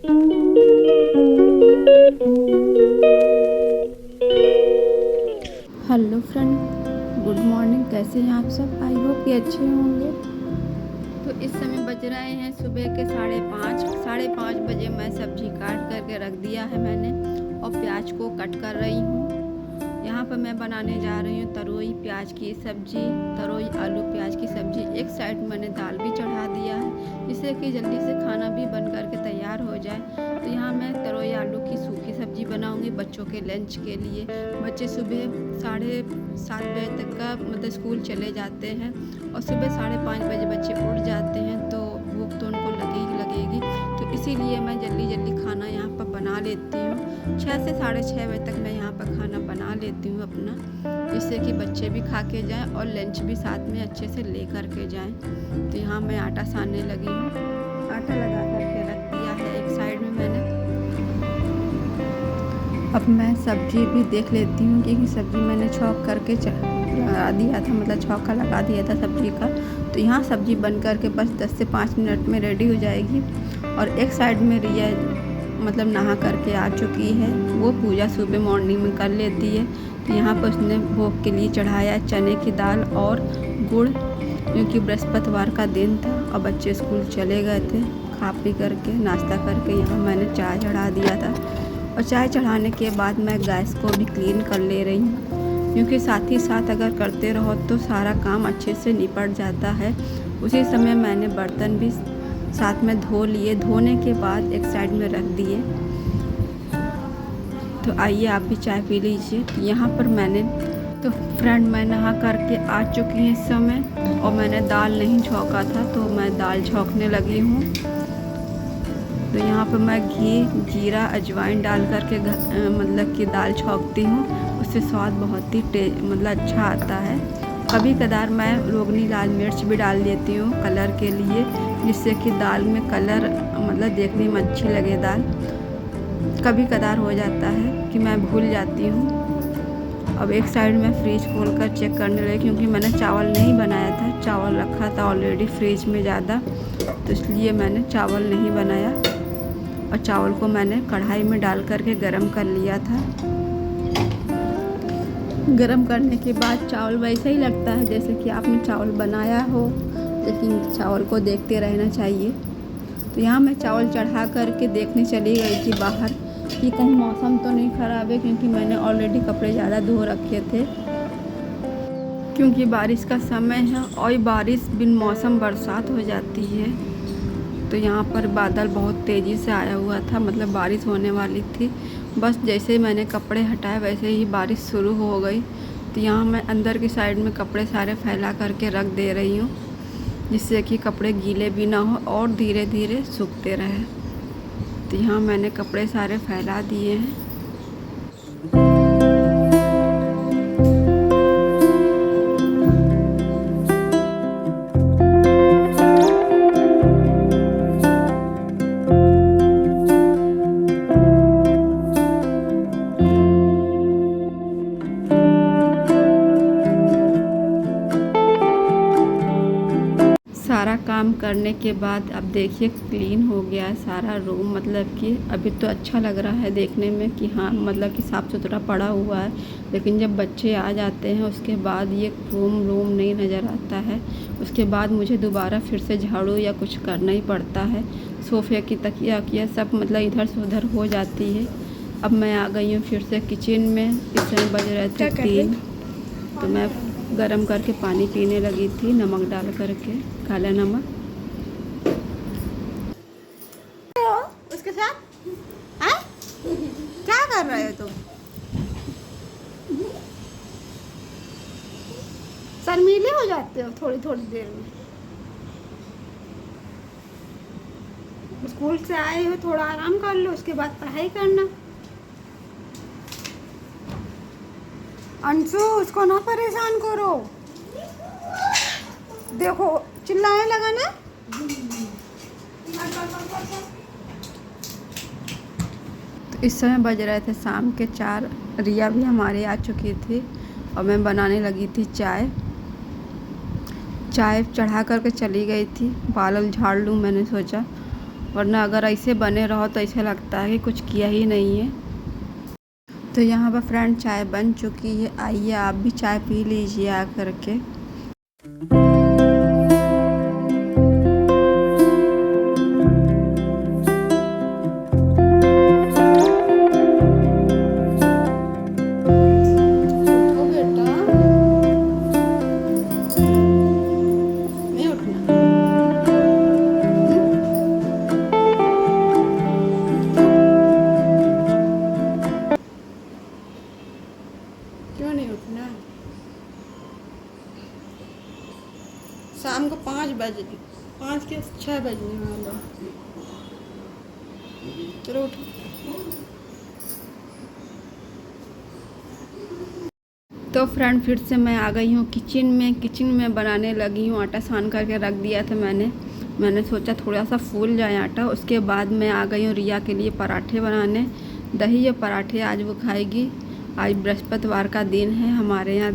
Hello friend, good morning. कैसे हैं आप सब? आई होप कि अच्छे होंगे। तो इस समय बज रहे हैं सुबह के 5:30 बजे। मैं सब्जी काट करके रख दिया है मैंने और प्याज को कट कर रही हूँ। यहाँ पर मैं बनाने जा रही हूँ तरोई प्याज की सब्जी, तरोई आलू प्याज की सब्जी। एक साइड मैंने दाल भी चढ़ा दिया है जिससे कि जल्दी से खाना भी बन करके तैयार हो जाए। तो यहाँ मैं तरोई आलू की सूखी सब्जी बनाऊँगी बच्चों के लंच के लिए। बच्चे सुबह 7:30 बजे तक का मतलब स्कूल चले जाते हैं और सुबह 5:30 बजे बच्चे उठ जाते हैं, तो भूख तो उनको लगेगी। तो इसीलिए मैं जल्दी खाना यहाँ पर बना लेती हूँ। 6 से 6:30 बजे तक मैं यहाँ पर खाना बना लेती हूँ अपना, जिससे कि बच्चे भी खा के जाएँ और लंच भी साथ में अच्छे से ले कर के जाएँ। तो यहाँ मैं आटा सानने लगी हूँ। आटा लगा करके रख दिया है एक साइड में मैंने। अब मैं सब्जी भी देख लेती हूँ क्योंकि सब्जी मैंने छौंक करके लगा दिया था, मतलब छौंका लगा दिया था सब्जी का। तो यहाँ सब्जी बन करके बस 10 से 5 मिनट में रेडी हो जाएगी। और एक साइड में रिया मतलब नहा करके आ चुकी है, वो पूजा सुबह मॉर्निंग में कर लेती है। तो यहाँ पर उसने भोग के लिए चढ़ाया चने की दाल और गुड़, क्योंकि बृहस्पतिवार का दिन था और बच्चे स्कूल चले गए थे। खा पी करके नाश्ता करके यहाँ मैंने चाय चढ़ा दिया था। और चाय चढ़ाने के बाद मैं गैस को भी क्लीन कर ले रही हूँ, क्योंकि साथ ही साथ अगर करते रहो तो सारा काम अच्छे से निपट जाता है। उसी समय मैंने बर्तन भी साथ में धो लिए। धोने के बाद एक साइड में रख दिए। तो आइए आप भी चाय पी लीजिए। यहाँ पर मैंने तो फ्रेंड मैं नहा करके आ चुकी हूँ इस समय, और मैंने दाल नहीं छौंका था तो मैं दाल छौंकने लगी हूँ। तो यहाँ पर मैं घी, जीरा, अजवाइन डाल करके मतलब कि दाल छौंकती हूँ। उससे स्वाद बहुत ही मतलब अच्छा आता है। कभी कदार मैं रोगनी लाल मिर्च भी डाल देती हूँ कलर के लिए, जिससे कि दाल में कलर मतलब देखने में अच्छी लगे दाल। कभी कदार हो जाता है कि मैं भूल जाती हूँ। अब एक साइड में फ्रिज खोल कर चेक करने लगी, क्योंकि मैंने चावल नहीं बनाया था, चावल रखा था ऑलरेडी फ्रिज में ज़्यादा, तो इसलिए मैंने चावल नहीं बनाया। और चावल को मैंने कढ़ाई में डाल करके गरम कर लिया था। गरम करने के बाद चावल वैसा ही लगता है जैसे कि आपने चावल बनाया हो, लेकिन चावल को देखते रहना चाहिए। तो यहाँ मैं चावल चढ़ा करके देखने चली गई थी बाहर कि कहीं मौसम तो नहीं ख़राब है, क्योंकि मैंने ऑलरेडी कपड़े ज़्यादा धो रखे थे, क्योंकि बारिश का समय है और बारिश बिन मौसम बरसात हो जाती है। तो यहाँ पर बादल बहुत तेज़ी से आया हुआ था, मतलब बारिश होने वाली थी। बस जैसे मैंने कपड़े हटाए वैसे ही बारिश शुरू हो गई। तो यहाँ मैं अंदर की साइड में कपड़े सारे फैला करके रख दे रही हूँ, जिससे कि कपड़े गीले भी ना हो और धीरे धीरे सूखते रहे। तो यहाँ मैंने कपड़े सारे फैला दिए हैं। सारा काम करने के बाद अब देखिए क्लीन हो गया है सारा रूम, मतलब कि अभी तो अच्छा लग रहा है देखने में कि हाँ मतलब कि साफ़ सुथरा पड़ा हुआ है। लेकिन जब बच्चे आ जाते हैं उसके बाद ये रूम नहीं नज़र आता है। उसके बाद मुझे दोबारा फिर से झाड़ू या कुछ करना ही पड़ता है। सोफ़े की तकिया वकिया सब मतलब इधर से उधर हो जाती है। अब मैं आ गई हूँ फिर से किचन में। इस समय बज रहे थे 3, तो मैं गरम करके पानी पीने लगी थी, नमक डाल करके, काला नमक। उसके साथ है? क्या कर रहे हो तुम? शर्मीले हो जाते हो थोड़ी थोड़ी देर में। स्कूल से आए हो, थोड़ा आराम कर लो, उसके बाद पढ़ाई करना। अंशु, उसको ना परेशान करो। देखो चिल्लाने लगा ना। तो इस समय बज रहे थे शाम के 4। रिया भी हमारे आ चुकी थी और मैं बनाने लगी थी चाय। चाय चढ़ा करके चली गई थी, बाल झाड़ लूँ मैंने सोचा। वरना अगर ऐसे बने रहो तो ऐसा लगता है कि कुछ किया ही नहीं है। तो यहाँ पर फ्रेंड चाय बन चुकी है, आइए आप भी चाय पी लीजिए आ करके। क्यों नहीं उठना? शाम को 5 के 6 बजने वाला। चलो उठो। तो फ्रेंड फिर से मैं आ गई हूँ किचन में बनाने लगी हूँ। आटा सान करके रख दिया था मैंने सोचा थोड़ा सा फूल जाए आटा। उसके बाद मैं आ गई हूँ रिया के लिए पराठे बनाने। दही या पराठे आज वो खाएगी। आज बृहस्पतिवार का दिन है, हमारे यहाँ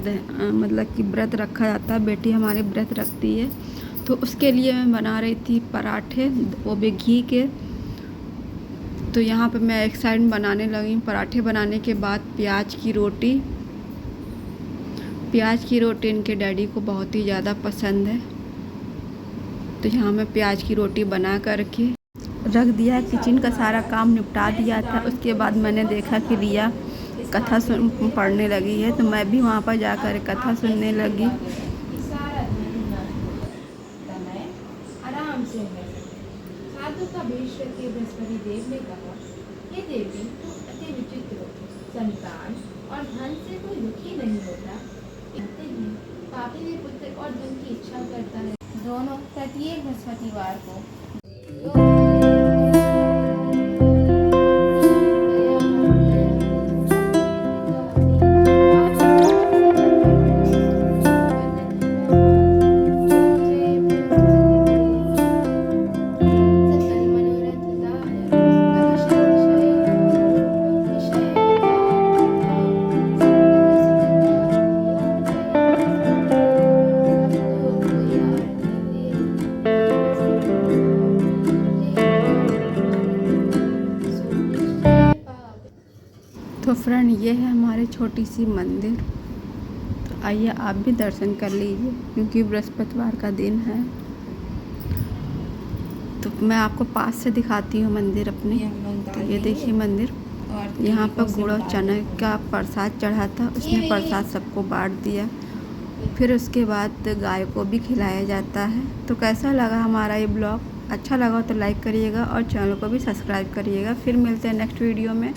मतलब कि व्रत रखा जाता है, बेटी हमारी व्रत रखती है, तो उसके लिए मैं बना रही थी पराठे, वो भी घी के। तो यहाँ पे मैं एक साइड बनाने लगी हूँ। पराठे बनाने के बाद प्याज की रोटी इनके डैडी को बहुत ही ज़्यादा पसंद है। तो यहाँ मैं प्याज की रोटी बना करके रख दिया। किचन का सारा काम निपटा दिया था। उसके बाद मैंने देखा कि रिया कथा पढ़ने लगी है, तो मैं भी वहाँ पर जाकर कथा सुनने लगी। आराम से साधु का भेष के बृहस्पति देव ने कहा, हे देवी, तुम अति विचित्र हो। संतान और धन से कोई दुखी नहीं होता। पापी भी पुत्र और धन की इच्छा करता है। दोनों प्रत्येक बृहस्पतिवार को तो फ्रेंड ये है हमारी छोटी सी मंदिर। तो आइए आप भी दर्शन कर लीजिए, क्योंकि बृहस्पतिवार का दिन है। तो मैं आपको पास से दिखाती हूँ मंदिर अपनी। तो ये देखिए मंदिर, यहाँ पर गुड़ और चने का प्रसाद चढ़ा था, उसने प्रसाद सबको बांट दिया। फिर उसके बाद गाय को भी खिलाया जाता है। तो कैसा लगा हमारा ये ब्लॉग? अच्छा लगा तो लाइक करिएगा और चैनल को भी सब्सक्राइब करिएगा। फिर मिलते हैं नेक्स्ट वीडियो में।